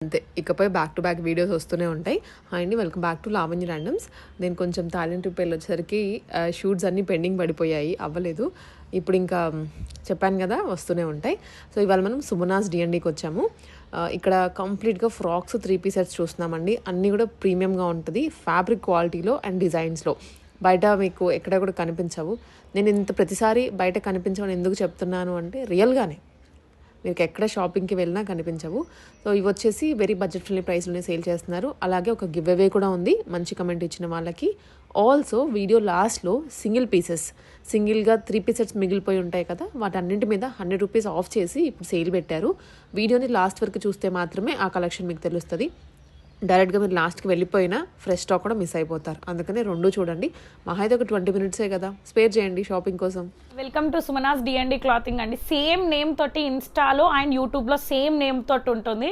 అంతే, ఇకపై back to back videos వస్తూనే ఉంటాయి. అండి welcome back to Lavanya randoms. నేను కొంచెం థాయిలాండ్ ట్రిప్ వెళ్ళొచ్చేసరికి షూట్స్ అన్నీ పెండింగ్ పడిపోయాయి, అవ్వలేదు. ఇప్పుడు ఇంకా చెప్పాను కదా, వస్తూనే ఉంటాయి. సో ఇవాళ మనం సుమనాస్ డిఎన్డీకి వచ్చాము. ఇక్కడ కంప్లీట్గా ఫ్రాక్స్ 3-piece సెట్స్ చూస్తున్నామండి. అన్నీ కూడా ప్రీమియంగా ఉంటుంది, ఫ్యాబ్రిక్ క్వాలిటీలో అండ్ డిజైన్స్లో. బయట మీకు ఎక్కడ కూడా కనిపించవు. నేను ఇంత ప్రతిసారి బయట కనిపించవని ఎందుకు చెప్తున్నాను అంటే, రియల్గానే మీకు ఎక్కడ షాపింగ్కి వెళ్ళినా కనిపించవు. సో ఇవి వచ్చేసి వెరీ బడ్జెట్ ఫ్రెండ్లీ ప్రైస్లోనే సేల్ చేస్తున్నారు. అలాగే ఒక గివ్ అవే కూడా ఉంది మంచి కమెంట్ ఇచ్చిన వాళ్ళకి. ఆల్సో వీడియో లాస్ట్లో సింగిల్గా 3-piece సెట్స్ మిగిలిపోయి ఉంటాయి కదా, వాటన్నింటి మీద 100 రూపీస్ ఆఫ్ చేసి ఇప్పుడు సేల్ పెట్టారు. వీడియోని లాస్ట్ వరకు చూస్తే మాత్రమే ఆ కలెక్షన్ మీకు తెలుస్తుంది. డైరెక్ట్గా మీరు లాస్ట్కి వెళ్ళిపోయినా ఫ్రెష్ స్టాక్ కూడా మిస్ అయిపోతారు. అందుకనే రెండు చూడండి. మహా అయితే ఒక 20 మినిట్సే కదా, స్పేర్ చేయండి షాపింగ్ కోసం. Welcome to Sumanas DND clothing అండి. సేమ్ నేమ్ తోటి ఇన్స్టాలో అండ్ యూట్యూబ్లో సేమ్ నేమ్ తోటి ఉంటుంది.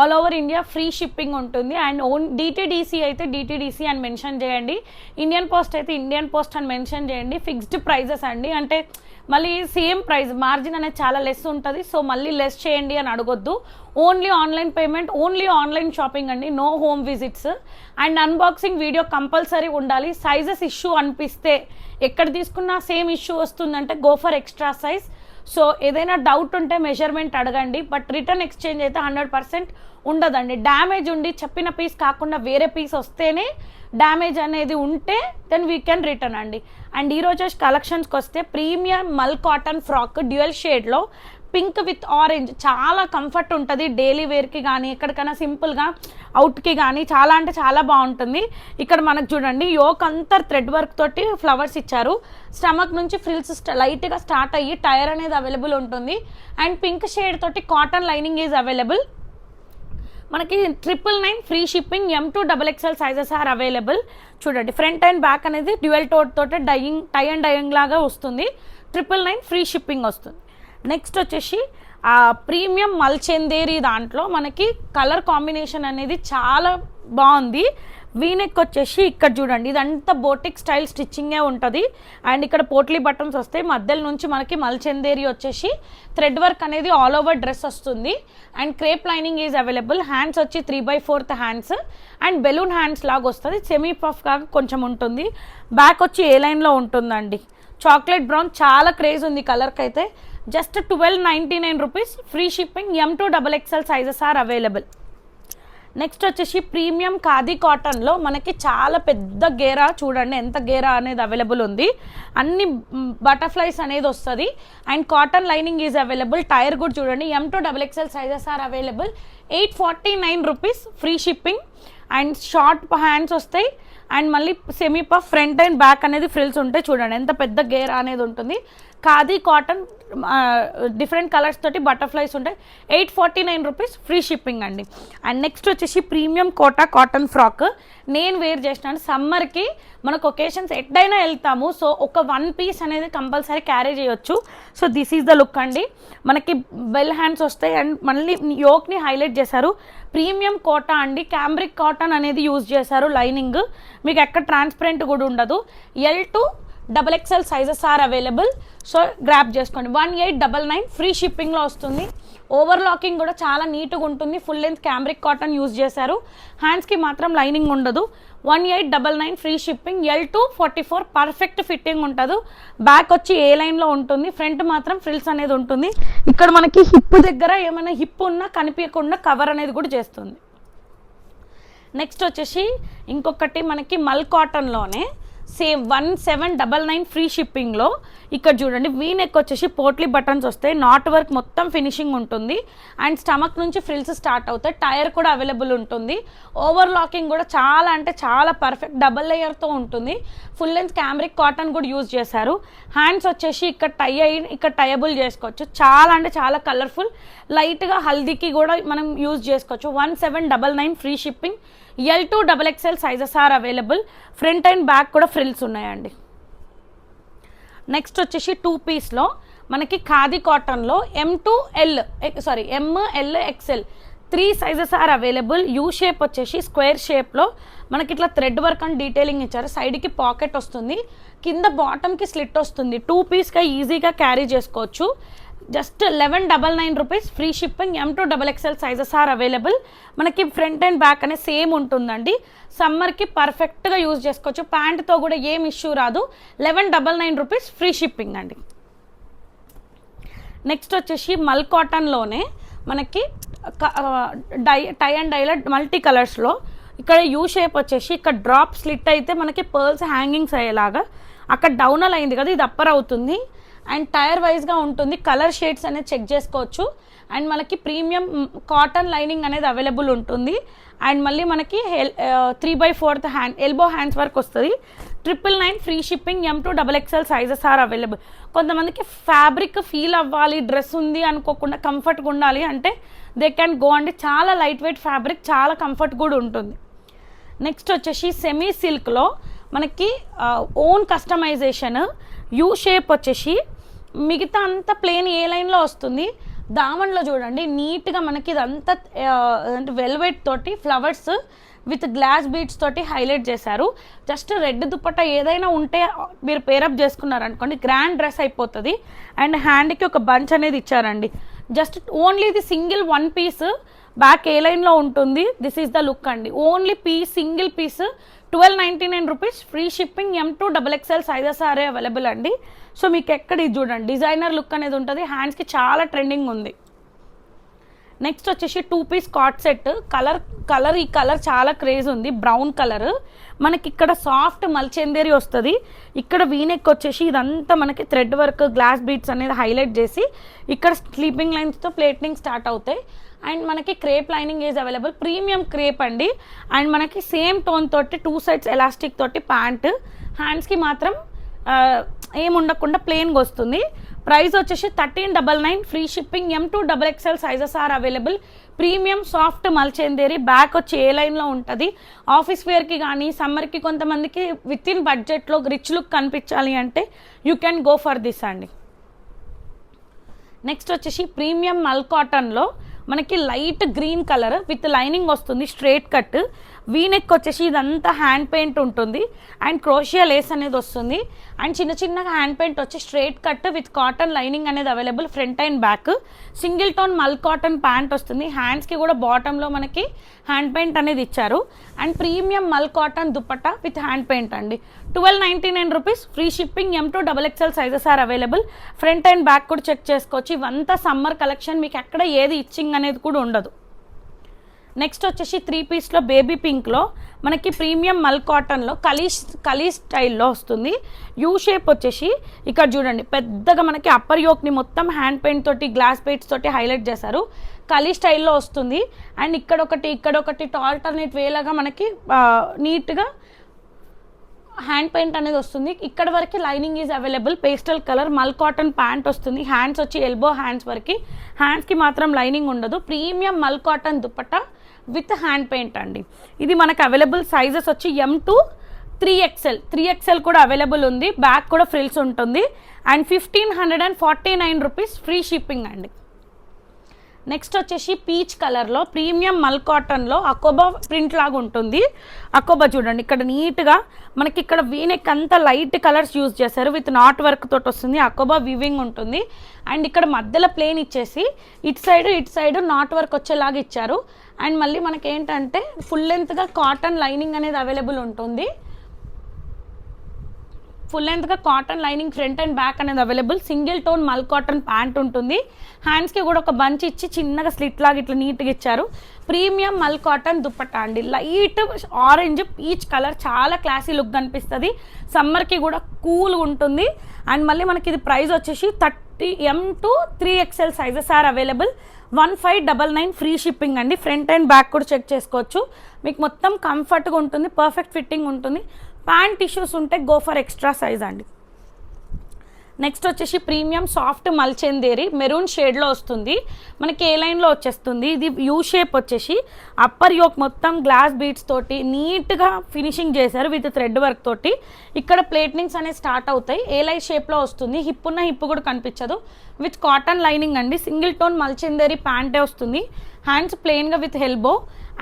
All over India free shipping ఉంటుంది. అండ్ ఓన్ డిటీడీసీ అయితే డిటీడీసీ అని మెన్షన్ చేయండి, ఇండియన్ పోస్ట్ అయితే ఇండియన్ పోస్ట్ అని మెన్షన్ చేయండి. ఫిక్స్డ్ ప్రైజెస్ అండి, అంటే మళ్ళీ సేమ్ ప్రైస్, మార్జిన్ అనేది చాలా లెస్ ఉంటుంది. సో మళ్ళీ లెస్ చేయండి అని అడగొద్దు. Only online payment, only online shopping అండి, no home visits. And unboxing video compulsory ఉండాలి. సైజెస్ ఇష్యూ అనిపిస్తే, ఎక్కడ తీసుకున్నా సేమ్ ఇష్యూ వస్తుందంటే go for extra size. So ఏదైనా డౌట్ ఉంటే మెజర్మెంట్ అడగండి. బట్ రిటర్న్ ఎక్స్చేంజ్ అయితే 100% ఉండదండి. డ్యామేజ్ ఉండి చెప్పిన పీస్ కాకుండా వేరే పీస్ వస్తేనే, డ్యామేజ్ అనేది ఉంటే దెన్ వీ కెన్ రిటర్న్ అండి. అండ్ ఈరోజు కలెక్షన్స్కి వస్తే ప్రీమియం మల్ కాటన్ ఫ్రాక్ డ్యూయల్ షేడ్లో పింక్ విత్ ఆరెంజ్, చాలా కంఫర్ట్ ఉంటుంది డైలీ వేర్కి కానీ ఎక్కడికైనా సింపుల్గా అవుట్కి కానీ చాలా అంటే చాలా బాగుంటుంది. ఇక్కడ మనకు చూడండి యోక్ అంతా థ్రెడ్ వర్క్ తోటి ఫ్లవర్స్ ఇచ్చారు. స్టమక్ నుంచి ఫ్రిల్స్ లైట్గా స్టార్ట్ అయ్యి టైర్ అనేది అవైలబుల్ ఉంటుంది. అండ్ పింక్ షేడ్ తోటి కాటన్ లైనింగ్ ఈజ్ అవైలబుల్. మనకి 999 free shipping, M2XXL sizes are available. చూడండి ఫ్రంట్ అండ్ బ్యాక్ అనేది డ్యూయల్ టోట్ తోటి టై అండ్ డయింగ్ లాగా వస్తుంది. 999 ఫ్రీ షిప్పింగ్ వస్తుంది. నెక్స్ట్ వచ్చేసి ప్రీమియం మల్చందేరి దాంట్లో మనకి కలర్ కాంబినేషన్ అనేది చాలా బాగుంది. వీనెక్ వచ్చేసి ఇక్కడ చూడండి, ఇదంతా బోటిక్ స్టైల్ స్టిచ్చింగే ఉంటుంది. అండ్ ఇక్కడ పోట్లీ బటన్స్ వస్తాయి. మధ్యలో నుంచి మనకి మల్చందేరి వచ్చేసి థ్రెడ్ వర్క్ అనేది ఆల్ ఓవర్ డ్రెస్ వస్తుంది. And crepe lining is available. Hands వచ్చి 3/4 హ్యాండ్స్ అండ్ బెలూన్ హ్యాండ్స్ లాగా వస్తుంది. సెమీ పఫ్ లాగా కొంచెం ఉంటుంది. బ్యాక్ వచ్చి ఏ లైన్లో ఉంటుందండి. చాక్లెట్ బ్రౌన్ చాలా క్రేజ్ ఉంది కలర్కి అయితే. Just 1299 rupees free shipping, M2XXL sizes are available. Next వచ్చేసి ప్రీమియం ఖాదీ కాటన్లో మనకి చాలా పెద్ద గేరా, చూడండి ఎంత గేరా అనేది అవైలబుల్ ఉంది. అన్ని బటర్ఫ్లైస్ అనేది వస్తుంది. And cotton lining is available. Tier కూడా చూడండి, M2XXL sizes are available. 849 rupees free shipping. And short hands వస్తాయి. అండ్ మళ్ళీ semi puff front and back అనేది ఫ్రిల్స్ ఉంటాయి. చూడండి ఎంత పెద్ద గేర్ అనేది ఉంటుంది. ఖాదీ కాటన్ డిఫరెంట్ కలర్స్ తోటి బటర్ఫ్లైస్ ఉంటాయి. 849 రూపీస్ ఫ్రీ షిప్పింగ్ అండి. అండ్ నెక్స్ట్ వచ్చేసి ప్రీమియం కోటా కాటన్ ఫ్రాక్. నేను వేర్ చేసినాను సమ్మర్కి, మనకు ఒకేషన్స్ ఎక్కడైనా వెళ్తాము. సో ఒక 1 పీస్ అనేది కంపల్సరీ క్యారీ చేయొచ్చు. So this is the look అండి. మనకి బెల్ హ్యాండ్స్ వస్తాయి. అండ్ మళ్ళీ యోక్ని హైలైట్ చేశారు. ప్రీమియం కోటా అండి, క్యాంబ్రిక్ కాటన్ అనేది యూజ్ చేశారు. లైనింగ్ మీకు ఎక్కడ ట్రాన్స్పరెంట్ కూడా ఉండదు. L2XXL sizes are available. So grab చేసుకోండి. 1899 ఫ్రీ షిప్పింగ్లో వస్తుంది. ఓవర్లాకింగ్ కూడా చాలా నీట్గా ఉంటుంది. Full length cambric cotton use చేశారు. హ్యాండ్స్కి మాత్రం లైనింగ్ ఉండదు. 1899 free shipping. L244 perfect fitting ఉంటుంది. బ్యాక్ వచ్చి ఏ లైన్లో ఉంటుంది. ఫ్రంట్ మాత్రం ఫ్రిల్స్ అనేది ఉంటుంది. ఇక్కడ మనకి హిప్ దగ్గర ఏమైనా హిప్ ఉన్నా కనిపించకుండా కవర్ అనేది కూడా చేస్తుంది. నెక్స్ట్ వచ్చేసి ఇంకొకటి మనకి మల్ కాటన్లోనే సేమ్ 1799 ఫ్రీ షిప్పింగ్లో. ఇక్కడ చూడండి వీనెక్ వచ్చేసి పోట్లీ బటన్స్ వస్తాయి. నాట్ వర్క్ మొత్తం ఫినిషింగ్ ఉంటుంది. అండ్ స్టమక్ నుంచి ఫ్రిల్స్ స్టార్ట్ అవుతాయి. టైర్ కూడా అవైలబుల్ ఉంటుంది. ఓవర్లాకింగ్ కూడా చాలా అంటే చాలా పర్ఫెక్ట్ డబల్ లేయర్తో ఉంటుంది. ఫుల్ లెంత్ క్యాంబ్రిక్ కాటన్ కూడా యూజ్ చేశారు. హ్యాండ్స్ వచ్చేసి ఇక్కడ ఇక్కడ టైబుల్ చేసుకోవచ్చు. చాలా అంటే చాలా కలర్ఫుల్, లైట్గా హల్దీకి కూడా మనం యూజ్ చేసుకోవచ్చు. 1799 free shipping. L2XXL sizes are available. Front and back కూడా ఫ్రిల్స్ ఉన్నాయండి. నెక్స్ట్ వచ్చేసి 2 పీస్లో మనకి ఖాదీ కాటన్లో MLXL 3 sizes are available. U shape వచ్చేసి స్క్వేర్ షేప్లో మనకి ఇట్లా థ్రెడ్ వర్క్ అండ్ డీటెయిలింగ్ ఇచ్చారు. సైడ్కి పాకెట్ వస్తుంది, కింద బాటమ్కి స్లిట్ వస్తుంది. 2 పీస్గా ఈజీగా క్యారీ చేసుకోవచ్చు. Just 1199 rupees, free shipping. M2XXL sizes are available. మనకి ఫ్రంట్ అండ్ బ్యాక్ అనేది సేమ్ ఉంటుందండి. సమ్మర్కి పర్ఫెక్ట్గా యూజ్ చేసుకోవచ్చు. ప్యాంట్తో కూడా ఏం ఇష్యూ రాదు. 1199 రూపీస్, ఫ్రీ షిప్పింగ్ అండి. నెక్స్ట్ వచ్చేసి మల్ కాటన్లోనే మనకి టై అండ్ డైలో మల్టీ కలర్స్లో ఇక్కడ యూ షేప్ వచ్చేసి ఇక్కడ డ్రాప్ స్లిట్ అయితే మనకి పర్ల్స్ హ్యాంగింగ్స్ అయ్యేలాగా, అక్కడ డౌనల్ అయింది కదా, ఇది అప్పర్ అవుతుంది. అండ్ టైర్ వైజ్గా ఉంటుంది. కలర్ షేడ్స్ అనేది చెక్ చేసుకోవచ్చు. అండ్ మనకి ప్రీమియం కాటన్ లైనింగ్ అనేది అవైలబుల్ ఉంటుంది. అండ్ మళ్ళీ మనకి 3/4 హ్యాండ్ ఎల్బో హ్యాండ్స్ వరకు వస్తుంది. 999 free shipping. M2XXL sizes are available. కొంతమందికి ఫ్యాబ్రిక్ ఫీల్ అవ్వాలి, డ్రెస్ ఉంది అనుకోకుండా కంఫర్ట్గా ఉండాలి అంటే దే క్యాన్ గో అండి. చాలా లైట్ వెయిట్ ఫ్యాబ్రిక్, చాలా కంఫర్ట్ కూడా ఉంటుంది. నెక్స్ట్ వచ్చేసి సెమీ సిల్క్లో మనకి ఓన్ కస్టమైజేషన్. యూ షేప్ వచ్చేసి మిగతా అంతా ప్లేన్ ఏ లైన్లో వస్తుంది. దామన్లో చూడండి నీట్గా మనకి ఇదంతా అంటే వెల్వెట్ తోటి ఫ్లవర్స్ విత్ గ్లాస్ బీడ్స్ తోటి హైలైట్ చేశారు. జస్ట్ రెడ్ దుపట్టా ఏదైనా ఉంటే మీరు పేరప్ చేసుకున్నారనుకోండి, గ్రాండ్ డ్రెస్ అయిపోతుంది. అండ్ హ్యాండ్కి ఒక బంచ్ అనేది ఇచ్చారండి. జస్ట్ ఓన్లీ ఇది single one piece back A లైన్లో ఉంటుంది. దిస్ ఈస్ ద లుక్ అండి. Only piece, single piece, 1299 rupees, free shipping. M2XXL sizes are available అండి. సో మీకు ఎక్కడ ఇది చూడండి డిజైనర్ లుక్ అనేది ఉంటుంది. హ్యాండ్స్కి చాలా ట్రెండింగ్ ఉంది. నెక్స్ట్ వచ్చేసి 2 పీస్ కాట్ సెట్. ఈ కలర్ చాలా క్రేజ్ ఉంది. Brown colour. మనకి ఇక్కడ సాఫ్ట్ మల్చెందేరి వస్తుంది. ఇక్కడ వీనెక్ వచ్చేసి ఇదంతా మనకి థ్రెడ్ వర్క్, గ్లాస్ బీడ్స్ అనేది హైలైట్ చేసి ఇక్కడ స్లీపింగ్ లైన్స్తో ప్లేటింగ్ స్టార్ట్ అవుతాయి. అండ్ మనకి crepe lining is available. Premium crepe అండి. అండ్ మనకి సేమ్ టోన్ తోటి 2 సైడ్స్ ఎలాస్టిక్ తోటి ప్యాంట్. హ్యాండ్స్కి మాత్రం ఏం ఉండకుండా ప్లెయిన్గా వస్తుంది. ప్రైస్ వచ్చేసి 1399, free shipping. M2XXL sizes are available. Premium soft మల్చెందేరి. బ్యాక్ వచ్చి ఏ లైన్లో ఉంటుంది. ఆఫీస్ వేర్కి కానీ సమ్మర్కి కొంతమందికి విత్ ఇన్ బడ్జెట్లో రిచ్ లుక్ కనిపించాలి అంటే you can go for this అండి. నెక్స్ట్ వచ్చేసి ప్రీమియం మల్ కాటన్లో మనకి light green colour with lining వస్తుంది. Straight cut. వీనెక్ వచ్చేసి ఇదంతా హ్యాండ్ పెయింట్ ఉంటుంది. అండ్ క్రోషియా లేస్ అనేది వస్తుంది. అండ్ చిన్న చిన్నగా హ్యాండ్ పెయింట్ వచ్చి straight cut with cotton lining అనేది available. Front and back. Single tone mul cotton pant వస్తుంది. హ్యాండ్స్కి కూడా బాటంలో మనకి హ్యాండ్ పెయింట్ అనేది ఇచ్చారు. అండ్ ప్రీమియం మల్ cotton dupatta with hand paint అండి. 1299 rupees, free shipping. M2XXL sizes are available. Front and back కూడా చెక్ చేసుకోవచ్చు. ఇవంతా సమ్మర్ కలెక్షన్. మీకు ఎక్కడ ఏది ఇచ్చింగ్ అనేది కూడా ఉండదు. నెక్స్ట్ వచ్చేసి 3 పీస్లో బేబీ పింక్లో మనకి ప్రీమియం మల్ కాటన్లో కలీ స్టైల్లో వస్తుంది. యూ షేప్ వచ్చేసి ఇక్కడ చూడండి పెద్దగా మనకి అప్పర్ యోక్ని మొత్తం హ్యాండ్ పెయింట్ తోటి, గ్లాస్ పెయింట్స్ తోటి హైలైట్ చేశారు. కలీ స్టైల్లో వస్తుంది. అండ్ ఇక్కడొకటి ఆల్టర్నేట్ వేలాగా మనకి నీట్గా హ్యాండ్ పెయింట్ అనేది వస్తుంది. ఇక్కడ వరకు lining is available. Pastel colour మల్ కాటన్ ప్యాంట్ వస్తుంది. హ్యాండ్స్ వచ్చి ఎల్బో హ్యాండ్స్ వరకు. హ్యాండ్స్కి మాత్రం లైనింగ్ ఉండదు. ప్రీమియం మల్ cotton dupatta with hand paint అండి. ఇది మనకు అవైలబుల్ సైజెస్ వచ్చి M2 3XL కూడా అవైలబుల్ ఉంది. బ్యాక్ కూడా ఫ్రిల్స్ ఉంటుంది. అండ్ 1549 రూపీస్, ఫ్రీ షిప్పింగ్ అండి. నెక్స్ట్ వచ్చేసి పీచ్ కలర్లో ప్రీమియం మల్ కాటన్లో అకోబా ప్రింట్ లాగా ఉంటుంది. అకోబా చూడండి ఇక్కడ నీట్గా మనకి ఇక్కడ వీనెక్ అంతా లైట్ కలర్స్ యూజ్ చేశారు. విత్ నాట్ వర్క్ తోటి వస్తుంది. అకోబా వివింగ్ ఉంటుంది. అండ్ ఇక్కడ మధ్యలో ప్లేన్ ఇచ్చేసి ఇటు సైడ్ నాట్ వర్క్ వచ్చేలాగా ఇచ్చారు. అండ్ మళ్ళీ మనకి ఏంటంటే ఫుల్ లెంత్గా కాటన్ లైనింగ్ అనేది అవైలబుల్ ఉంటుంది. ఫుల్ లెంత్గా cotton lining front and back అనేది available. Single tone mul cotton pant ఉంటుంది. హ్యాండ్స్కి కూడా ఒక బంచ్ ఇచ్చి చిన్నగా స్లిట్ లాగా ఇట్లా నీట్గా ఇచ్చారు. ప్రీమియం మల్ కాటన్ దుపట్టా అండి. లైట్ ఆరెంజ్ పీచ్ కలర్, చాలా క్లాసీ లుక్ కనిపిస్తుంది. సమ్మర్కి కూడా కూల్ ఉంటుంది. అండ్ మళ్ళీ మనకి ఇది ప్రైస్ వచ్చేసి M2 3XL sizes are available. 1599, free shipping అండి. ఫ్రంట్ అండ్ బ్యాక్ కూడా చెక్ చేసుకోవచ్చు. మీకు మొత్తం కంఫర్ట్గా ఉంటుంది. పర్ఫెక్ట్ ఫిట్టింగ్ ఉంటుంది. ప్యాంట్ టిష్యూస్ ఉంటే గో ఫర్ ఎక్స్ట్రా సైజ్ అండి. నెక్స్ట్ వచ్చేసి ప్రీమియం సాఫ్ట్ మల్చెందేరి మెరూన్ షేడ్లో వస్తుంది. మనకి ఏ లైన్లో వచ్చేస్తుంది. ఇది యూ షేప్ వచ్చేసి అప్పర్ యోక్ మొత్తం గ్లాస్ బీడ్స్ తోటి నీట్గా ఫినిషింగ్ చేశారు విత్ థ్రెడ్ వర్క్ తోటి. ఇక్కడ ప్లేట్నింగ్స్ అనేవి స్టార్ట్ అవుతాయి. ఏ లైన్ షేప్లో వస్తుంది. హిప్ ఉన్న హిప్ కూడా కనిపించదు. విత్ కాటన్ లైనింగ్ అండి. సింగిల్ టోన్ మల్చిందేరి ప్యాంటే వస్తుంది. హ్యాండ్స్ ప్లెయిన్గా విత్ ఎల్బో.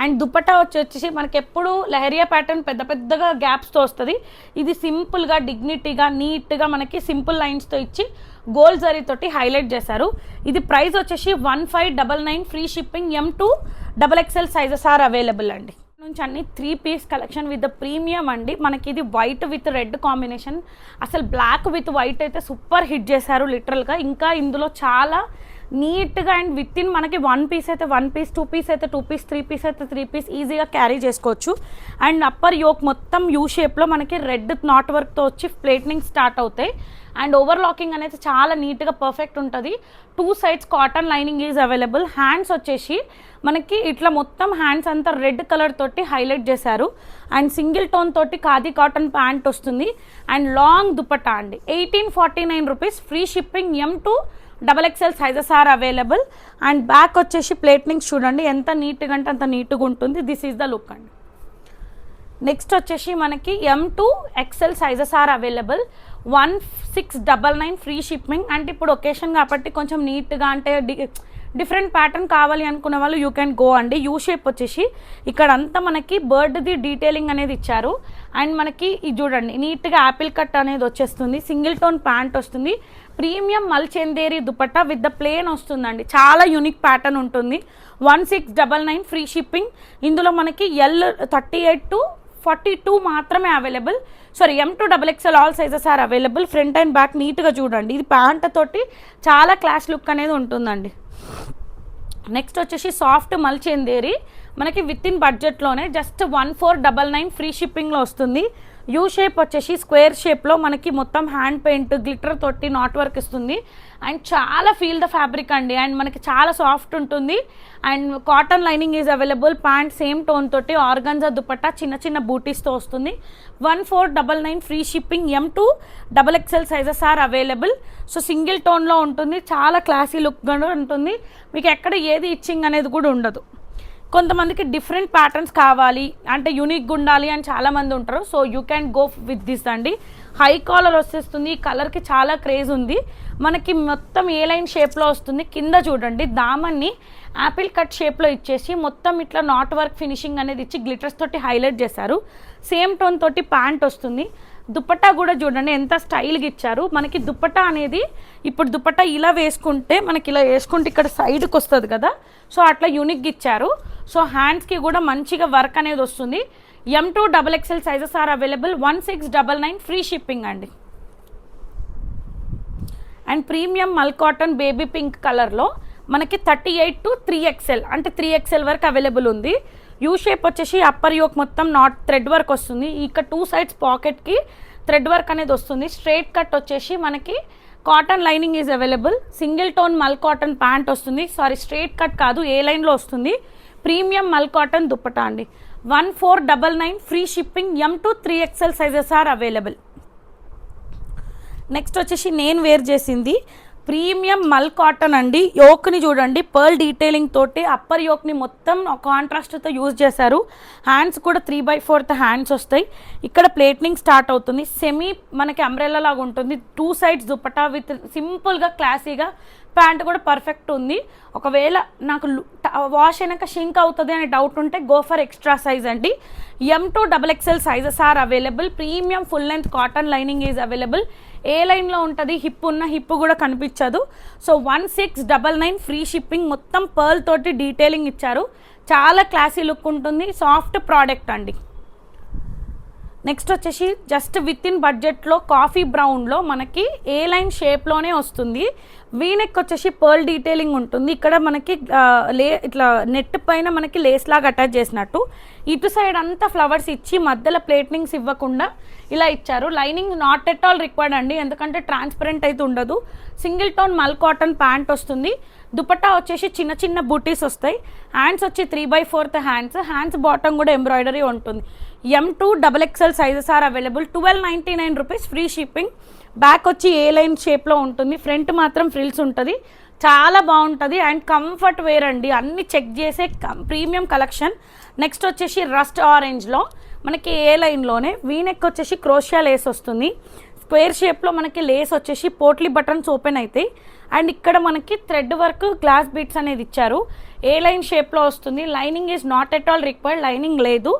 అండ్ దుపట్టా వచ్చేసి మనకి ఎప్పుడు లెహరియా ప్యాటర్న్ పెద్ద పెద్దగా గ్యాప్స్తో వస్తుంది. ఇది సింపుల్గా డిగ్నిటీగా నీట్గా మనకి సింపుల్ లైన్స్తో ఇచ్చి గోల్డ్ జరీ తోటి హైలైట్ చేశారు. ఇది ప్రైస్ వచ్చేసి 1599 free shipping. M2 XXL sizes are available అండి. నుంచి అన్ని 3 పీస్ కలెక్షన్ విత్ ప్రీమియం అండి. మనకి ఇది వైట్ విత్ రెడ్ కాంబినేషన్. అసలు బ్లాక్ విత్ వైట్ అయితే సూపర్ హిట్ చేశారు లిటరల్గా. ఇంకా ఇందులో చాలా నీట్గా అండ్ విత్ ఇన్ మనకి 1 పీస్ అయితే 1 పీస్, 2 పీస్ అయితే 2 పీస్, 3 పీస్ అయితే 3 పీస్ ఈజీగా క్యారీ చేసుకోవచ్చు. అండ్ అప్పర్ యోక్ మొత్తం యూ షేప్లో మనకి రెడ్ నాట్ వర్క్తో వచ్చి ప్లేట్నింగ్ స్టార్ట్ అవుతాయి. అండ్ ఓవర్ లాకింగ్ అనేది చాలా నీట్గా పర్ఫెక్ట్ ఉంటుంది. 2 sides cotton lining is available. Hands వచ్చేసి మనకి ఇట్లా మొత్తం హ్యాండ్స్ అంతా రెడ్ కలర్ తోటి హైలైట్ చేశారు. అండ్ సింగిల్ టోన్ తోటి ఖాదీ కాటన్ ప్యాంట్ వస్తుంది. అండ్ లాంగ్ దుపట్టా అండి. 1849 rupees free shipping. M2 XXL sizes are available. And back వచ్చేసి ప్లేట్నింగ్స్ చూడండి ఎంత నీట్గా అంటే అంత నీట్గా ఉంటుంది. దిస్ ఈజ్ ద లుక్ అండి. నెక్స్ట్ వచ్చేసి మనకి M2 XL sizes are available. 1699 free shipping. అంటే ఇప్పుడు ఒకేషన్ కాబట్టి కొంచెం నీట్గా అంటే డిఫరెంట్ ప్యాటర్న్ కావాలి అనుకునే వాళ్ళు యూ క్యాన్ గో అండి. యూ షేప్ వచ్చేసి ఇక్కడ అంతా మనకి బర్డ్ది డీటెయిలింగ్ అనేది ఇచ్చారు. అండ్ మనకి ఇది చూడండి నీట్గా యాపిల్ కట్ అనేది వచ్చేస్తుంది. సింగిల్ టోన్ ప్యాంట్ వస్తుంది. ప్రీమియం మల్చెందేరి దుపట్టా విత్ ద ప్లేన్ వస్తుందండి. చాలా యూనిక్ ప్యాటర్న్ ఉంటుంది. 1699 ఫ్రీ షిప్పింగ్. ఇందులో మనకి L38 to 42 మాత్రమే available. Sorry M2 XXL all sizes are available. Front and back నీట్గా చూడండి. ఇది ప్యాంట్ తోటి చాలా క్లాస్ లుక్ అనేది ఉంటుందండి. నెక్స్ట్ వచ్చేసి సాఫ్ట్ మల్చెందేరి మనకి విత్ ఇన్ బడ్జెట్లోనే జస్ట్ 1499 ఫ్రీ షిప్పింగ్లో వస్తుంది. యూ షేప్ వచ్చేసి స్క్వేర్ షేప్లో మనకి మొత్తం హ్యాండ్ పెయింట్ గ్లిటర్ తోటి నాట్ వర్క్ ఇస్తుంది. అండ్ చాలా ఫీల్ ద ఫ్యాబ్రిక్ అండి. అండ్ మనకి చాలా సాఫ్ట్ ఉంటుంది. And cotton lining is available. Pant same tone తోటి ఆర్గన్జా దుపట్టా చిన్న చిన్న బూటీస్తో వస్తుంది. 1499 free shipping. M2 XXL sizes are available. So single టోన్లో ఉంటుంది. చాలా క్లాసీ లుక్ కూడా ఉంటుంది. మీకు ఎక్కడ ఏది ఇచ్చింగ్ అనేది కూడా ఉండదు. కొంతమందికి డిఫరెంట్ ప్యాటర్న్స్ కావాలి అంటే యూనిక్గా ఉండాలి అని చాలామంది ఉంటారు. So you can go with this అండి. హై కాలర్ వచ్చేస్తుంది. ఈ కలర్కి చాలా క్రేజ్ ఉంది. మనకి మొత్తం ఏ లైన్ షేప్లో వస్తుంది. కింద చూడండి దామన్ని యాపిల్ కట్ షేప్లో ఇచ్చేసి మొత్తం ఇట్లా నాట్ వర్క్ ఫినిషింగ్ అనేది ఇచ్చి గ్లిటర్స్ తోటి హైలైట్ చేశారు. సేమ్ టోన్ తోటి ప్యాంట్ వస్తుంది. దుపట్టా కూడా చూడండి ఎంత స్టైల్గా ఇచ్చారు. మనకి దుపట్టా అనేది ఇప్పుడు దుపట్టా ఇలా వేసుకుంటే మనకి ఇలా వేసుకుంటే ఇక్కడ సైడ్కి వస్తుంది కదా. సో అట్లా యూనిక్గా ఇచ్చారు. సో హ్యాండ్స్కి కూడా మంచిగా వర్క్ అనేది వస్తుంది. M2 XXL sizes are available. 1699 free shipping అండి. అండ్ ప్రీమియం మల్ కాటన్ బేబీ పింక్ కలర్లో మనకి 38 to 3XL అంటే 3XL వరకు అవైలబుల్ ఉంది. యూ షేప్ వచ్చేసి అప్పర్ యోక్ మొత్తం నాట్ థ్రెడ్ వర్క్ వస్తుంది. ఇక్కడ 2 సైడ్స్ పాకెట్కి థ్రెడ్ వర్క్ అనేది వస్తుంది. స్ట్రైట్ కట్ వచ్చేసి మనకి cotton lining is available. Single tone mul cotton pant వస్తుంది. సారీ స్ట్రైట్ కట్ కాదు ఏ లైన్లో వస్తుంది. ప్రీమియం మల్ కాటన్ దుపట్టా అండి. 1499 free shipping. M2 3XL sizes are available. Next వచ్చేసి నేను వేర్ చేసింది ప్రీమియం మల్ కాటన్ అండి. యోక్ని చూడండి పర్ల్ డీటెయిలింగ్ తోటి అప్పర్ యోక్ని మొత్తం కాంట్రాస్ట్తో యూజ్ చేశారు. హ్యాండ్స్ కూడా 3/4 హ్యాండ్స్ వస్తాయి. ఇక్కడ ప్లేట్నింగ్ స్టార్ట్ అవుతుంది. సెమీ మనకి అంబ్రెల్లా లాగా ఉంటుంది. 2 సైడ్స్ దుపట్టా విత్ సింపుల్గా క్లాసీగా. ప్యాంట్ కూడా పర్ఫెక్ట్ ఉంది. ఒకవేళ నాకు వాష్ అయినాక షింక్ అవుతుంది అనే డౌట్ ఉంటే గో ఫర్ ఎక్స్ట్రా సైజ్ అండి. M2 XXL sizes are available. Premium full length cotton lining is available. A లైన్లో ఉంటుంది హిప్ ఉన్న హిప్ కూడా కనిపించదు. So 1699 free shipping. మొత్తం పర్ల్ తోటి డీటెయిలింగ్ ఇచ్చారు. చాలా క్లాసీ లుక్ ఉంటుంది. సాఫ్ట్ ప్రోడక్ట్ అండి. నెక్స్ట్ వచ్చేసి జస్ట్ విత్ ఇన్ బడ్జెట్లో కాఫీ బ్రౌన్లో మనకి ఏ లైన్ షేప్లోనే వస్తుంది. వీనెక్ వచ్చేసి పర్ల్ డీటెయిలింగ్ ఉంటుంది. ఇక్కడ మనకి ఇట్లా నెట్ పైన మనకి లేస్ లాగా అటాచ్ చేసినట్టు. ఇటు సైడ్ అంతా ఫ్లవర్స్ ఇచ్చి మధ్యలో ప్లేట్నింగ్స్ ఇవ్వకుండా ఇలా ఇచ్చారు. Lining not at all required అండి ఎందుకంటే ట్రాన్స్పరెంట్ అయితే ఉండదు. Single tone mul cotton pant వస్తుంది. దుపట్టా వచ్చేసి చిన్న చిన్న బూటీస్ వస్తాయి. హ్యాండ్స్ వచ్చి 3/4 హ్యాండ్స్ బాటమ్ కూడా ఎంబ్రాయిడరీ ఉంటుంది. M2 XXL sizes are available. 1299 rupees free shipping. Back వచ్చి ఏ లైన్ షేప్లో ఉంటుంది. ఫ్రంట్ మాత్రం ఫ్రిల్స్ ఉంటుంది. చాలా బాగుంటుంది అండ్ కంఫర్ట్ వేర్ అండి. అన్ని చెక్ చేసే ప్రీమియం కలెక్షన్. నెక్స్ట్ వచ్చేసి రస్ట్ ఆరెంజ్లో మనకి ఏ లైన్లోనే వీనెక్ వచ్చేసి క్రోషియా లేస్ వస్తుంది. స్క్వేర్ షేప్లో మనకి లేస్ వచ్చేసి పోట్లీ బటన్స్ ఓపెన్ అవుతాయి. అండ్ ఇక్కడ మనకి థ్రెడ్ వర్క్ గ్లాస్ బీట్స్ అనేది ఇచ్చారు. ఏ లైన్ షేప్లో వస్తుంది. Lining is not at all required, lining లేదు.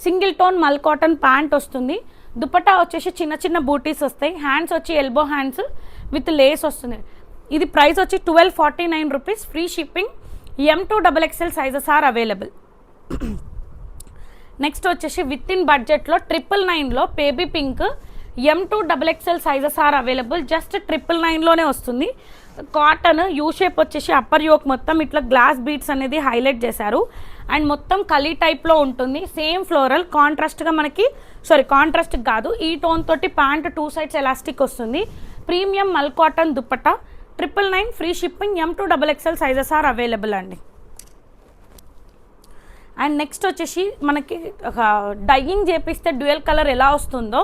Single tone mul cotton pant వస్తుంది. దుపట్టా వచ్చేసి చిన్న చిన్న బూటీస్ వస్తాయి. హ్యాండ్స్ వచ్చి ఎల్బో హ్యాండ్స్ విత్ లేస్ వస్తుంది. ఇది ప్రైస్ వచ్చి 1249 rupees, free shipping. M2XXL sizes are available. Next వచ్చేసి విత్ ఇన్ బడ్జెట్లో 999లో baby pink M2XXL sizes are available. Just 999లోనే వస్తుంది. కాటన్ యూ షేప్ వచ్చేసి అప్పర్ యోక్ మొత్తం ఇట్లా గ్లాస్ బీట్స్ అనేది హైలైట్ చేశారు. అండ్ మొత్తం కలీ టైప్లో ఉంటుంది. సేమ్ ఫ్లోరల్ కాంట్రాస్ట్గా మనకి కాంట్రాస్ట్ కాదు, ఈ టోన్ తోటి ప్యాంట్ 2 సైడ్స్ ఎలాస్టిక్ వస్తుంది. ప్రీమియం మల్ cotton dupatta 999, free shipping. M2XXL sizes are available అండి. అండ్ నెక్స్ట్ వచ్చేసి మనకి డైయింగ్ చేపిస్తే డ్యూయల్ కలర్ ఎలా వస్తుందో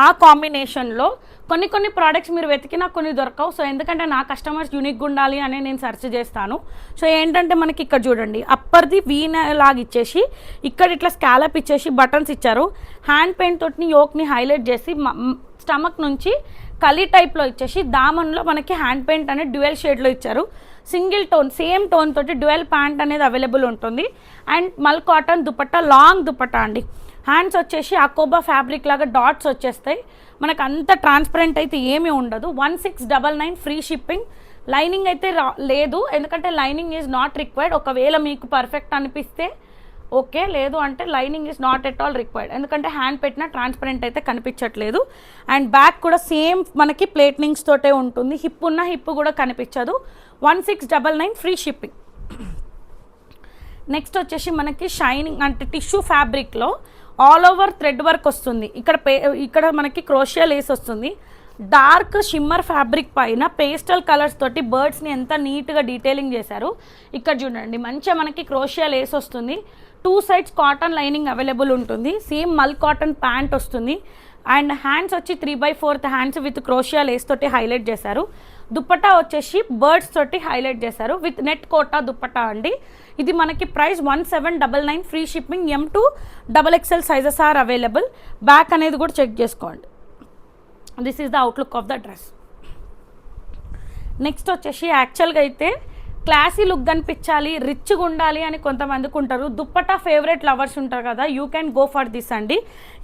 ఆ కాంబినేషన్లో కొన్ని ప్రోడక్ట్స్ మీరు వెతికినా కొన్ని దొరకవు. సో ఎందుకంటే నా కస్టమర్స్ యూనిక్గా ఉండాలి అని నేను సెర్చ్ చేస్తాను. సో ఏంటంటే మనకి ఇక్కడ చూడండి, అప్పర్ది వీన్ లాగా ఇచ్చేసి ఇక్కడ ఇట్లా స్కాలప్ ఇచ్చేసి బటన్స్ ఇచ్చారు. హ్యాండ్ పెయింట్ తోటి యోక్ని హైలైట్ చేసి స్టమక్ నుంచి కలీ టైప్లో ఇచ్చేసి దామన్లో మనకి హ్యాండ్ పెయింట్ అనేది డ్యూయల్ షేడ్లో ఇచ్చారు. సింగిల్ టోన్ సేమ్ టోన్ తోటి డ్యూయల్ ప్యాంట్ అనేది అవైలబుల్ ఉంటుంది. అండ్ మల్ కాటన్ దుపట్టా, లాంగ్ దుపట్టా అండి. హ్యాండ్స్ వచ్చేసి అకోబా ఫ్యాబ్రిక్ లాగా డాట్స్ వచ్చేస్తాయి. మనకు అంత ట్రాన్స్పరెంట్ అయితే ఏమీ ఉండదు. 1699, ఫ్రీ షిప్పింగ్. లైనింగ్ అయితే లేదు, ఎందుకంటే లైనింగ్ ఈజ్ నాట్ రిక్వైర్డ్. ఒకవేళ మీకు పర్ఫెక్ట్ అనిపిస్తే ఓకే, లేదు అంటే lining is not at all required, ఎందుకంటే హ్యాండ్ పెట్టినా ట్రాన్స్పరెంట్ అయితే కనిపించట్లేదు. అండ్ బ్యాక్ కూడా సేమ్ మనకి ప్లేట్నింగ్స్ తోటే ఉంటుంది. హిప్ ఉన్న హిప్ కూడా కనిపించదు. 1699, ఫ్రీ షిప్పింగ్. నెక్స్ట్ వచ్చేసి మనకి షైనింగ్ అంటే టిష్యూ ఫ్యాబ్రిక్లో ఆల్ ఓవర్ థ్రెడ్ వర్క్ వస్తుంది. ఇక్కడ మనకి క్రోషియా లేస్ వస్తుంది. డార్క్ షిమ్మర్ ఫ్యాబ్రిక్ పైన పేస్టల్ కలర్స్ తోటి బర్డ్స్ని ఎంత నీట్గా డీటెయిలింగ్ చేశారు. ఇక్కడ చూడండి, మంచిగా మనకి క్రోషియా లేస్ వస్తుంది. 2 సైడ్స్ కాటన్ లైనింగ్ అవైలబుల్ ఉంటుంది. సేమ్ మల్ కాటన్ ప్యాంట్ వస్తుంది. అండ్ హ్యాండ్స్ వచ్చి 3/4 హ్యాండ్స్ విత్ క్రోషియా లేస్ తోటి హైలైట్ చేశారు. దుపట్టా వచ్చేసి బర్డ్స్ తోటి హైలైట్ చేశారు విత్ నెట్ కోటా దుపట్టా అండి. ఇది మనకి price 1799, free shipping. M2XXL sizes are available. Back అనేది కూడా చెక్ చేసుకోండి. This is the outlook of the dress. Next వచ్చేసి యాక్చువల్గా అయితే క్లాసీ లుక్ కనిపించాలి, రిచ్గా ఉండాలి అని కొంతమందికి ఉంటారు. దుప్పట్టా ఫేవరెట్ లవర్స్ ఉంటారు కదా, you can go for this అండి.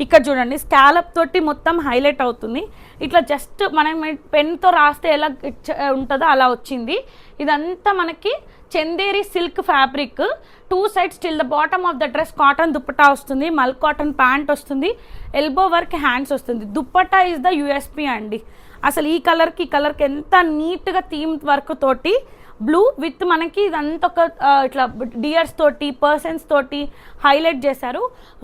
ఇక్కడ చూడండి, స్కాలప్ తోటి మొత్తం హైలైట్ అవుతుంది. ఇట్లా జస్ట్ మనం పెన్తో రాస్తే ఎలా ఉంటుందో అలా వచ్చింది. ఇదంతా మనకి Chanderi silk fabric. 2 sides till the bottom of the dress cotton dupatta వస్తుంది. మల్ కాటన్ ప్యాంట్ వస్తుంది. ఎల్బో వర్క్ హ్యాండ్స్ వస్తుంది. దుప్పట్టా ఈజ్ ద యూఎస్పీ అండి. అసలు ఈ కలర్కి ఎంత నీట్గా థీమ్ వర్క్ తోటి బ్లూ విత్ మనకి ఇదంతా ఒక ఇట్లా డియర్స్ తోటి పర్సన్స్ తోటి హైలైట్ చేశారు.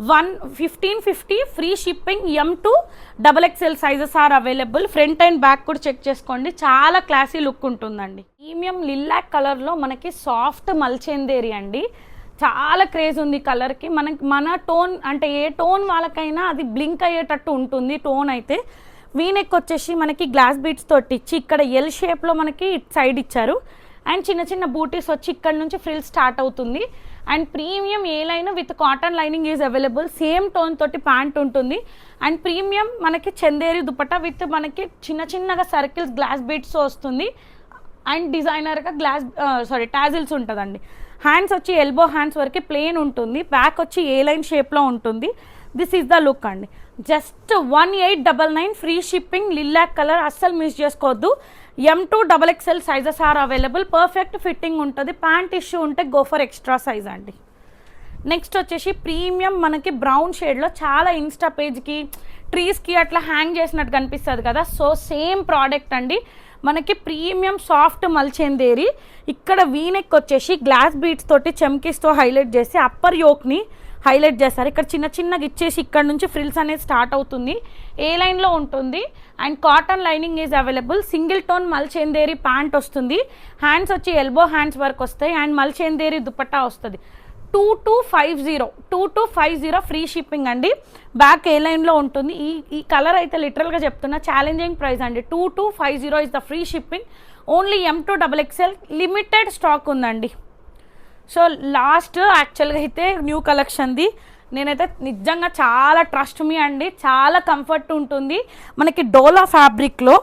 1550, free shipping. M2XXL sizes are available. Front and back కూడా చెక్ చేసుకోండి, చాలా క్లాసీ లుక్ ఉంటుందండి. ప్రీమియం లిలాక్ కలర్లో మనకి సాఫ్ట్ మల్చేందేరి అండి. చాలా క్రేజ్ ఉంది కలర్కి. మన టోన్ అంటే ఏ టోన్ వాళ్ళకైనా అది బ్లింక్ అయ్యేటట్టు ఉంటుంది టోన్ అయితే. వీనెక్ వచ్చేసి మనకి గ్లాస్ బీట్స్ తోటి ఇచ్చి ఇక్కడ ఎల్ షేప్లో మనకి సైడ్ ఇచ్చారు. అండ్ చిన్న చిన్న బూటీస్ వచ్చి ఇక్కడ నుంచి ఫ్రిల్ స్టార్ట్ అవుతుంది. And premium A line with cotton lining is available. Same tone తోటి ప్యాంట్ ఉంటుంది. అండ్ ప్రీమియం మనకి చందేరి దుపట్టా విత్ మనకి చిన్నగా సర్కిల్స్ గ్లాస్ బీట్స్ వస్తుంది. అండ్ డిజైనర్గా టాజిల్స్ ఉంటుందండి. హ్యాండ్స్ వచ్చి ఎల్బో హ్యాండ్స్ వరకు ప్లెయిన్ ఉంటుంది. బ్యాక్ వచ్చి ఏ లైన్ షేప్లో ఉంటుంది. దిస్ ఈజ్ ద లుక్ అండి. Just 1899, free shipping. Lilac colour అస్సలు మిస్ చేసుకోవద్దు. M2XXL sizes are available. Perfect fitting ఉంటుంది. ప్యాంట్ ఇష్యూ ఉంటే గో ఫర్ ఎక్స్ట్రా సైజ్ అండి. నెక్స్ట్ వచ్చేసి ప్రీమియం మనకి బ్రౌన్ షేడ్లో చాలా ఇన్స్టా పేజ్కి ట్రీస్కి అట్లా హ్యాంగ్ చేసినట్టు కనిపిస్తుంది కదా, సో సేమ్ ప్రోడక్ట్ అండి. మనకి ప్రీమియం సాఫ్ట్ మల్చేందేరి. ఇక్కడ వీనెక్ వచ్చేసి గ్లాస్ బీట్స్ తోటి చమ్కీస్తో హైలైట్ చేసి అప్పర్ యోక్ని హైలైట్ చేస్తారు. ఇక్కడ చిన్నగా ఇచ్చేసి ఇక్కడ నుంచి ఫ్రిల్స్ అనేది స్టార్ట్ అవుతుంది. ఏ లైన్లో ఉంటుంది. And cotton lining is available. Single tone మల్చేందేరి ప్యాంట్ వస్తుంది. హ్యాండ్స్ వచ్చి ఎల్బో హ్యాండ్స్ వరకు వస్తాయి. అండ్ మల్చేందేరి దుపట్టా వస్తుంది. 2250, ఫ్రీ షిప్పింగ్ అండి. బ్యాక్ ఏ లైన్లో ఉంటుంది. ఈ కలర్ అయితే లిటరల్గా చెప్తున్నా ఛాలెంజింగ్ ప్రైస్ అండి. 2250 is the free shipping. Only M2XXL. Limited stock ఉందండి. సో లాస్ట్ యాక్చువల్గా అయితే న్యూ కలెక్షన్ది నేనైతే నిజంగా చాలా ట్రస్ట్ మీ అండి, చాలా కంఫర్ట్ ఉంటుంది. మనకి డోలా ఫ్యాబ్రిక్లో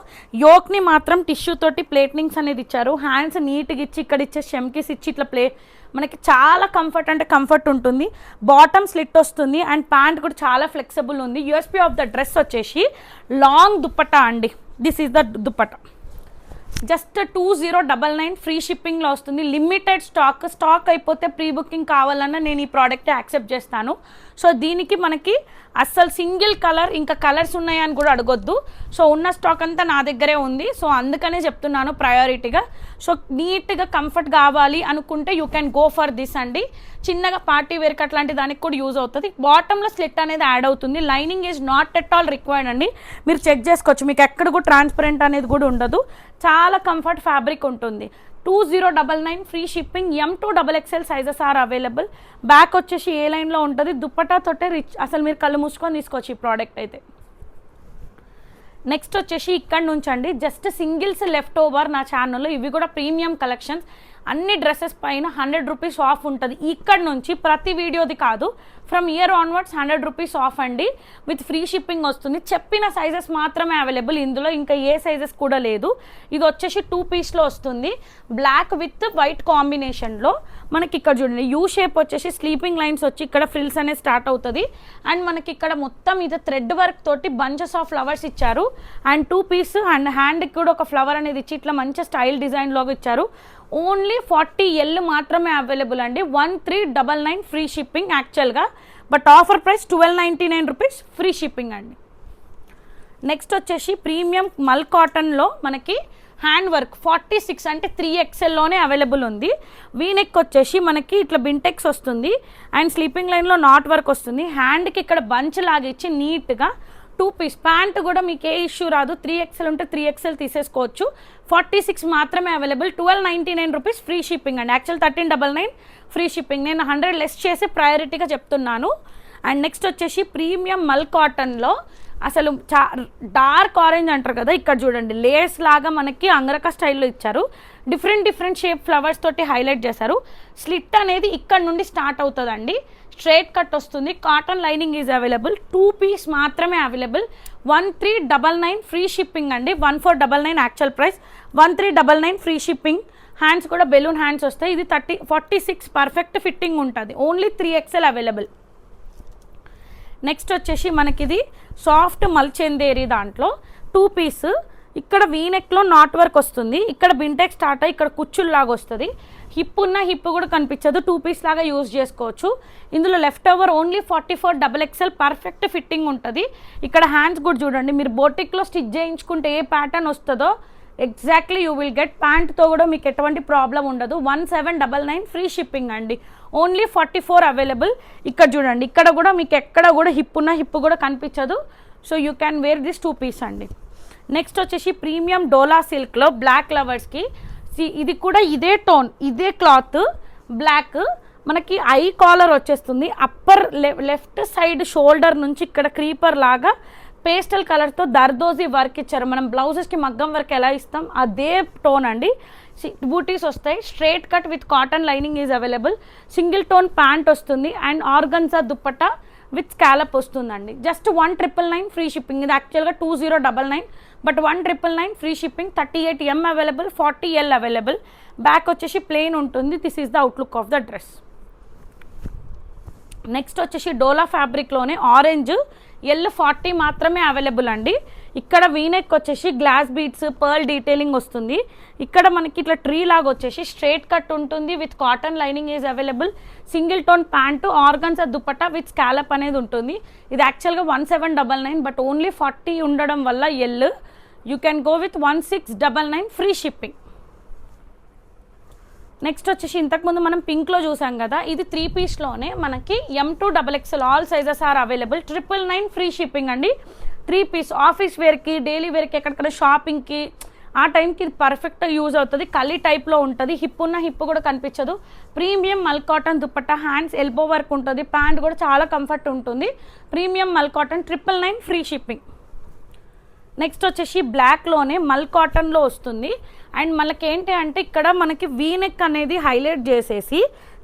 యోక్ని మాత్రం టిష్యూ తోటి ప్లేట్నింగ్స్ అనేది ఇచ్చారు. హ్యాండ్స్ నీట్గా ఇచ్చి ఇక్కడ ఇచ్చే షెమ్కిస్ ఇచ్చి ఇట్లా మనకి చాలా కంఫర్ట్ అంటే కంఫర్ట్ ఉంటుంది. బాటమ్ స్లిట్ వస్తుంది అండ్ ప్యాంట్ కూడా చాలా ఫ్లెక్సిబుల్ ఉంది. యూఎస్పీ ఆఫ్ ద డ్రెస్ వచ్చేసి లాంగ్ దుప్పట్టా అండి. This is the dupatta. Just 2099 free షిప్పింగ్లో వస్తుంది. లిమిటెడ్ స్టాక్ అయిపోతే ప్రీ బుకింగ్ కావాలన్నా నేను ఈ ప్రోడక్ట్ యాక్సెప్ట్ చేస్తాను. సో దీనికి మనకి అస్సలు సింగిల్ కలర్ ఇంకా కలర్స్ ఉన్నాయని కూడా అడగొద్దు. సో ఉన్న స్టాక్ అంతా నా దగ్గరే ఉంది. సో అందుకనే చెప్తున్నాను ప్రయారిటీగా. సో నీట్గా కంఫర్ట్ కావాలి అనుకుంటే you can go for this అండి. చిన్నగా పార్టీ వేర్ అట్లాంటి దానికి కూడా యూజ్ అవుతుంది. బాటంలో స్లిట్ అనేది యాడ్ అవుతుంది. Lining is not at all required అండి. మీరు చెక్ చేసుకోవచ్చు, మీకు ఎక్కడ కూడా ట్రాన్స్పరెంట్ అనేది కూడా ఉండదు. చాలా కంఫర్ట్ ఫ్యాబ్రిక్ ఉంటుంది. 2099 free shipping. M2XXL sizes are available. Back వచ్చేసి ఏ లైన్లో ఉంటుంది. దుప్పటా తోటే రిచ్, అసలు మీరు కళ్ళు మూసుకొని తీసుకోవచ్చు ఈ ప్రోడక్ట్ అయితే. నెక్స్ట్ వచ్చేసి ఇక్కడ నుంచి అండి జస్ట్ సింగిల్స్ లెఫ్ట్ ఓవర్ నా ఛానల్లో. ఇవి కూడా ప్రీమియం కలెక్షన్స్. అన్ని డ్రెస్సెస్ పైన 100 రూపీస్ ఆఫ్ ఉంటుంది. ఇక్కడ నుంచి ప్రతి వీడియోది కాదు, from year onwards 100 rupees of అండి. విత్ ఫ్రీ షిప్పింగ్ వస్తుంది. చెప్పిన సైజెస్ మాత్రమే అవైలబుల్, ఇందులో ఇంకా ఏ సైజెస్ కూడా లేదు. ఇది వచ్చేసి 2 పీస్లో వస్తుంది. బ్లాక్ విత్ వైట్ కాంబినేషన్లో మనకి ఇక్కడ చూడండి యూ షేప్ వచ్చేసి స్లీపింగ్ లైన్స్ వచ్చి ఇక్కడ ఫ్రిల్స్ అనేది స్టార్ట్ అవుతుంది. అండ్ మనకి ఇక్కడ మొత్తం ఇది థ్రెడ్ వర్క్ తోటి బంచెస్ ఆఫ్ ఫ్లవర్స్ ఇచ్చారు. అండ్ 2 పీస్ అండ్ హ్యాండ్కి కూడా ఒక ఫ్లవర్ అనేది ఇచ్చి ఇట్లా మంచి స్టైల్ డిజైన్లోకి ఇచ్చారు. ఓన్లీ 40L మాత్రమే అవైలబుల్ అండి. 1399 ఫ్రీ షిప్పింగ్ యాక్చువల్గా, but offer price 1299 rupees free shipping అండి. నెక్స్ట్ వచ్చేసి ప్రీమియం మల్ కాటన్లో మనకి హ్యాండ్ వర్క్ 46 అంటే 3XLలోనే అవైలబుల్ ఉంది. వీనెక్ వచ్చేసి మనకి ఇట్లా బింటెక్స్ వస్తుంది అండ్ స్లీపింగ్ లైన్లో నాట్ వర్క్ వస్తుంది. హ్యాండ్కి ఇక్కడ బంచ్ లాగా ఇచ్చి నీట్గా 2 పీస్. ప్యాంట్ కూడా మీకు ఏ ఇష్యూ రాదు. 3XL ఉంటే 3XL తీసేసుకోవచ్చు. 46 మాత్రమే అవైలబుల్. 1299 రూపీస్ ఫ్రీ షిప్పింగ్ అండి. Actual 1399 free shipping. నేను 100 లెస్ చేసి ప్రయారిటీగా చెప్తున్నాను. అండ్ నెక్స్ట్ వచ్చేసి ప్రీమియం మల్ కాటన్లో అసలు డార్క్ ఆరెంజ్ అంటారు కదా, ఇక్కడ చూడండి లేయర్స్ లాగా మనకి అంగరక స్టైల్లో ఇచ్చారు. డిఫరెంట్ షేప్ ఫ్లవర్స్ తోటి హైలైట్ చేశారు. స్లిట్ అనేది ఇక్కడ నుండి స్టార్ట్ అవుతుందండి. స్ట్రైట్ కట్ వస్తుంది. Cotton lining is available. 2 piece మాత్రమే అవైలబుల్. 1399 ఫ్రీ షిప్పింగ్ అండి. 1499 actual price, 1399 free shipping. Hands కూడా బెలూన్ హ్యాండ్స్ వస్తాయి. ఇది 46 పర్ఫెక్ట్ ఫిట్టింగ్ ఉంటుంది. Only 3XL available. నెక్స్ట్ వచ్చేసి మనకి ఇది సాఫ్ట్ మల్చెందేరి దాంట్లో 2 పీస్. ఇక్కడ వీనెక్లో నాట్ వర్క్ వస్తుంది. ఇక్కడ బింటెక్ స్టార్ట్ అయ్యి ఇక్కడ కుచ్చుల్లాగా వస్తుంది. హిప్ ఉన్న హిప్ కూడా కనిపించదు. 2 పీస్ లాగా యూజ్ చేసుకోవచ్చు. ఇందులో left over only 44XXL perfect fitting ఉంటుంది. ఇక్కడ హ్యాండ్స్ కూడా చూడండి, మీరు బోటిక్లో స్టిచ్ చేయించుకుంటే ఏ ప్యాటర్న్ వస్తుందో ఎగ్జాక్ట్లీ యూ విల్ గెట్. ప్యాంట్తో కూడా మీకు ఎటువంటి ప్రాబ్లం ఉండదు. 1799 ఫ్రీ షిప్పింగ్ అండి. Only 44 available. ఇక్కడ చూడండి, ఇక్కడ కూడా మీకు ఎక్కడ కూడా హిప్ ఉన్న హిప్ కూడా కనిపించదు. So you can wear this 2 piece అండి. నెక్స్ట్ వచ్చేసి ప్రీమియం డోలా సిల్క్లో బ్లాక్ లవర్స్కి ఇది కూడా ఇదే టోన్, ఇదే క్లాత్ బ్లాక్. మనకి ఐ కాలర్ వచ్చేస్తుంది. అప్పర్ లెఫ్ట్ సైడ్ షోల్డర్ నుంచి ఇక్కడ క్రీపర్ లాగా పేస్టల్ కలర్తో దర్దోజీ వర్క్ ఇచ్చారు. మనం బ్లౌజెస్కి మగ్గం వర్క్ ఎలా ఇస్తాం అదే టోన్ అండి. బూటీస్ వస్తాయి. Straight cut with cotton lining is available. Single tone pant వస్తుంది and organza dupatta with scallop వస్తుందండి. Just 1999 free shipping. ఇది యాక్చువల్గా 2099 but 1999 free shipping. 38M available, 40L available. Back వచ్చేసి ప్లెయిన్ ఉంటుంది. This is the outlook of the dress. Next వచ్చేసి డోలా ఫ్యాబ్రిక్లోనే orange L40 మాత్రమే available అండి. ఇక్కడ వీనెక్ వచ్చేసి గ్లాస్ బీడ్స్ పర్ల్ డీటెయిలింగ్ వస్తుంది. ఇక్కడ మనకి ఇట్లా ట్రీ లాగా వచ్చేసి స్ట్రైట్ కట్ ఉంటుంది with cotton lining is available. Single tone pant, organza dupatta with scallop అనేది ఉంటుంది. ఇది యాక్చువల్గా 1799 బట్ ఓన్లీ 40 ఉండడం వల్ల L. You can go with 1699 free shipping. Next వచ్చేసి ఇంతకుముందు మనం పింక్లో చూసాం కదా, ఇది 3 పీస్లోనే మనకి M2XXL all sizes are available. 999 free shipping అండి. 3 పీస్ ఆఫీస్ వేర్కి, డైలీ వేర్కి, ఎక్కడికైనా షాపింగ్కి ఆ టైంకి ఇది పర్ఫెక్ట్గా యూజ్ అవుతుంది. కలీ టైప్లో ఉంటుంది. హిప్ ఉన్న హిప్ కూడా కనిపించదు. ప్రీమియం మల్ cotton dupatta, hands elbow work ఉంటుంది. ప్యాంట్ కూడా చాలా కంఫర్ట్ ఉంటుంది. ప్రీమియం మల్ కాటన్ 999 ఫ్రీ షిప్పింగ్. నెక్స్ట్ వచ్చేసి బ్లాక్లోనే మల్ కాటన్లో వస్తుంది. అండ్ మనకి ఏంటి అంటే ఇక్కడ మనకి వీనెక్ అనేది హైలైట్ చేసేసి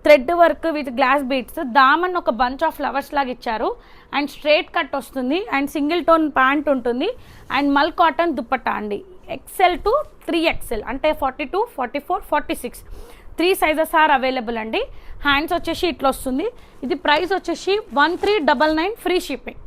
thread work with glass beads, దామన్ ఒక బంచ్ ఆఫ్ ఫ్లవర్స్ లాగా ఇచ్చారు అండ్ స్ట్రేట్ కట్ వస్తుంది అండ్ సింగిల్ టోన్ ప్యాంట్ ఉంటుంది అండ్ మల్ కాటన్ దుప్పట్టా అండి. XL to 3XL అంటే 42, 44, 46 3 సైజెస్ ఆర్ అవైలబుల్ అండి. హ్యాండ్స్ వచ్చేసి ఇట్లా వస్తుంది. ఇది ప్రైస్ వచ్చేసి 1399 ఫ్రీ షిప్పింగ్.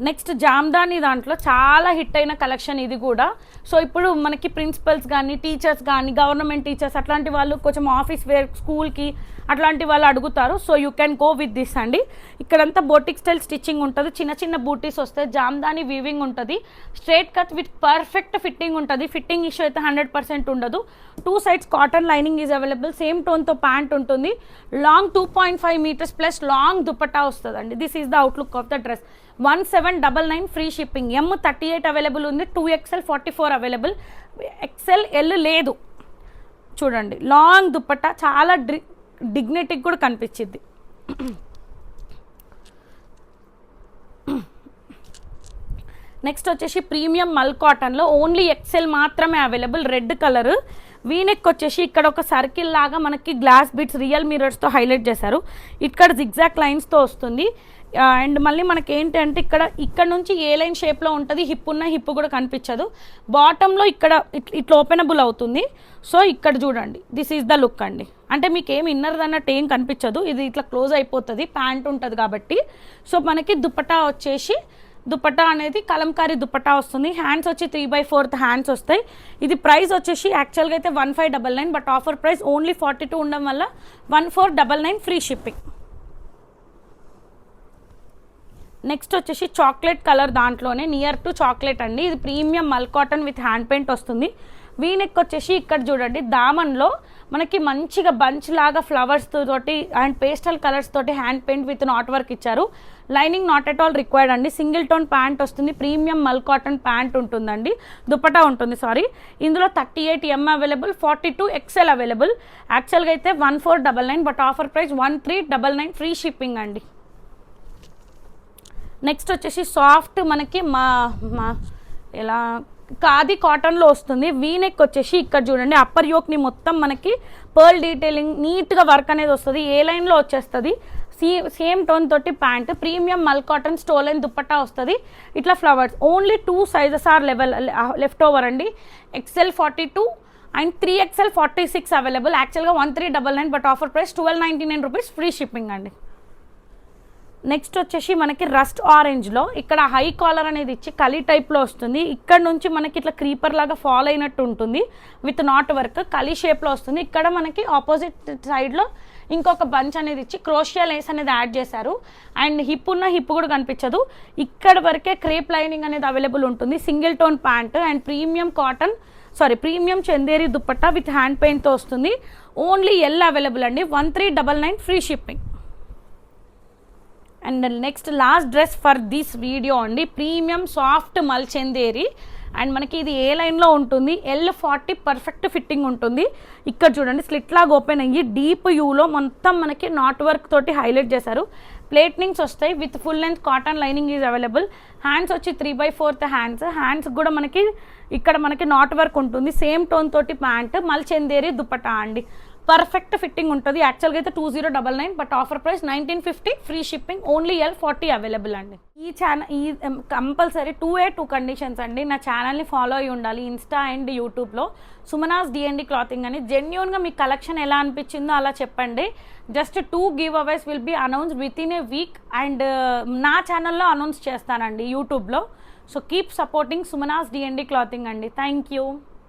నెక్స్ట్ జామ్దాని దాంట్లో చాలా హిట్ అయిన కలెక్షన్ ఇది కూడా. సో ఇప్పుడు మనకి ప్రిన్సిపల్స్ కానీ టీచర్స్ కానీ గవర్నమెంట్ టీచర్స్ అట్లాంటి వాళ్ళు కొంచెం ఆఫీస్ వేర్ స్కూల్కి అట్లాంటి వాళ్ళు అడుగుతారు. So you can go with this అండి. ఇక్కడంతా బోటిక్ స్టైల్ స్టిచ్చింగ్ ఉంటుంది, చిన్న చిన్న బూటీస్ వస్తాయి, జామ్దాని వీవింగ్ ఉంటుంది, straight cut with perfect fitting ఉంటుంది. ఫిట్టింగ్ ఇష్యూ అయితే 100% ఉండదు. 2 sides cotton lining is available. Same టోన్తో ప్యాంట్ ఉంటుంది. Long 2.5 metres plus long dupatta వస్తుంది అండి. This is the outlook of the dress. 1799 free shipping. M38 available ఉంది, 2XL 44 అవైలబుల్, XL లేదు. చూడండి లాంగ్ దుపట్టా చాలా డిగ్నిటీకి కూడా కనిపించింది. నెక్స్ట్ వచ్చేసి ప్రీమియం మల్ కాటన్లో ఓన్లీ XL మాత్రమే అవైలబుల్. రెడ్ కలర్ వీనెక్ వచ్చేసి ఇక్కడ ఒక సర్కిల్ లాగా మనకి గ్లాస్ బిట్స్ రియల్ మిరర్స్తో హైలైట్ చేశారు. ఇక్కడ జిగ్జాక్ లైన్స్తో వస్తుంది. అండ్ మళ్ళీ మనకి ఏంటంటే ఇక్కడ నుంచి ఏ లైన్ షేప్లో ఉంటుంది, హిప్ ఉన్న హిప్ కూడా కనిపించదు. బాటంలో ఇక్కడ ఇట్లా ఓపెనబుల్ అవుతుంది. సో ఇక్కడ చూడండి, దిస్ ఈజ్ ద లుక్ అండి. అంటే మీకు ఏం ఇన్నర్ అన్నట్టు ఏం కనిపించదు, ఇది ఇట్లా క్లోజ్ అయిపోతుంది, ప్యాంట్ ఉంటుంది కాబట్టి. సో మనకి దుపట్టా వచ్చేసి దుపట్టా అనేది కలంకారీ దుపట్టా వస్తుంది. హ్యాండ్స్ వచ్చి 3/4 హ్యాండ్స్ వస్తాయి. ఇది ప్రైస్ వచ్చేసి యాక్చువల్గా అయితే 1599, బట్ ఆఫర్ ప్రైస్ ఓన్లీ 42 ఉండడం వల్ల 1499 ఫ్రీ షిప్పింగ్. నెక్స్ట్ వచ్చేసి చాక్లెట్ కలర్, దాంట్లోనే నియర్ టు చాక్లెట్ అండి. ఇది ప్రీమియం మల్ కాటన్ విత్ హ్యాండ్ పెయింట్ వస్తుంది. వీనెక్ వచ్చేసి ఇక్కడ చూడండి దామన్లో మనకి మంచిగా బంచ్ లాగా ఫ్లవర్స్ తోటి అండ్ పేస్టల్ కలర్స్ తోటి hand paint with knot work ఇచ్చారు. Lining not at all required అండి. సింగిల్ టోన్ ప్యాంట్ వస్తుంది. ప్రీమియం మల్ కాటన్ ప్యాంట్ ఉంటుందండి, దుపట్టా ఉంటుంది సారీ. ఇందులో 38 M అవైలబుల్, 42 XL అవైలబుల్. యాక్చువల్గా అయితే 1499, but offer price 1399 free shipping అండి. నెక్స్ట్ వచ్చేసి సాఫ్ట్ మనకి ఎలా ఖాదీ కాటన్లో వస్తుంది. వీనెక్ వచ్చేసి ఇక్కడ చూడండి అప్పర్ యోక్ని మొత్తం మనకి పర్ల్ డీటెయిలింగ్ నీట్గా వర్క్ అనేది వస్తుంది. ఏ లైన్లో వచ్చేస్తుంది. సేమ్ టోన్ తోటి ప్యాంట్, ప్రీమియం మల్ కాటన్ స్టోలైన్ దుపట్టా వస్తుంది. ఇట్లా flowers. Only 2 sizes are left over అండి. XL 42 and 3XL 46 available. యాక్చువల్గా 1399, but offer price 1299 rupees free shipping అండి. నెక్స్ట్ వచ్చేసి మనకి రస్ట్ ఆరెంజ్లో ఇక్కడ హై కాలర్ అనేది ఇచ్చి కలీ టైప్లో వస్తుంది. ఇక్కడ నుంచి మనకి ఇట్లా క్రీపర్ లాగా ఫాల్ అయినట్టు ఉంటుంది విత్ నాట్ వర్క్, కలీ షేప్లో వస్తుంది. ఇక్కడ మనకి ఆపోజిట్ సైడ్లో ఇంకొక బంచ్ అనేది ఇచ్చి క్రోషియా లేస్ అనేది యాడ్ చేశారు. అండ్ హిప్ ఉన్న హిప్ కూడా కనిపించదు. ఇక్కడ వరకే క్రేప్ లైనింగ్ అనేది అవైలబుల్ ఉంటుంది. Single tone pant and premium Chanderi dupatta with hand పెయింట్తో వస్తుంది. ఓన్లీ ఎల్ అవైలబుల్ అండి. 1399 free shipping. And next last dress for this video అండి. ప్రీమియం సాఫ్ట్ మల్ చందేరి అండ్ మనకి ఇది ఏ లైన్లో ఉంటుంది, L40 పర్ఫెక్ట్ ఫిట్టింగ్ ఉంటుంది. ఇక్కడ చూడండి స్లిట్ లాగా ఓపెన్ అయ్యి డీప్ యూలో మొత్తం మనకి నాట్ వర్క్ తోటి హైలైట్ చేశారు. ప్లేట్నింగ్స్ వస్తాయి with full length cotton lining is available. Hands వచ్చి 3/4 హ్యాండ్స్ కూడా మనకి ఇక్కడ మనకి నాట్ వర్క్ ఉంటుంది. సేమ్ టోన్ తోటి ప్యాంట్, మల్ చందేరి దుపట్టా అండి. పర్ఫెక్ట్ ఫిట్టింగ్ ఉంటుంది. యాక్చువల్గా అయితే 2099, but offer price 1950 free shipping. Only L40 available అండి. ఈ కంపల్సరీ 2 కండిషన్స్ అండి. నా ఛానల్ని ఫాలో అయ్యి ఉండాలి ఇన్స్టా అండ్ యూట్యూబ్లో. సుమనాస్ D&D క్లాతింగ్ అని. జెన్యూన్గా మీ కలెక్షన్ ఎలా అనిపించిందో అలా చెప్పండి. Just 2 giveaways will be announce within a week and నా ఛానల్లో అనౌన్స్ చేస్తానండి యూట్యూబ్లో. So keep supporting Sumana's D&D clothing అండి. Thank you.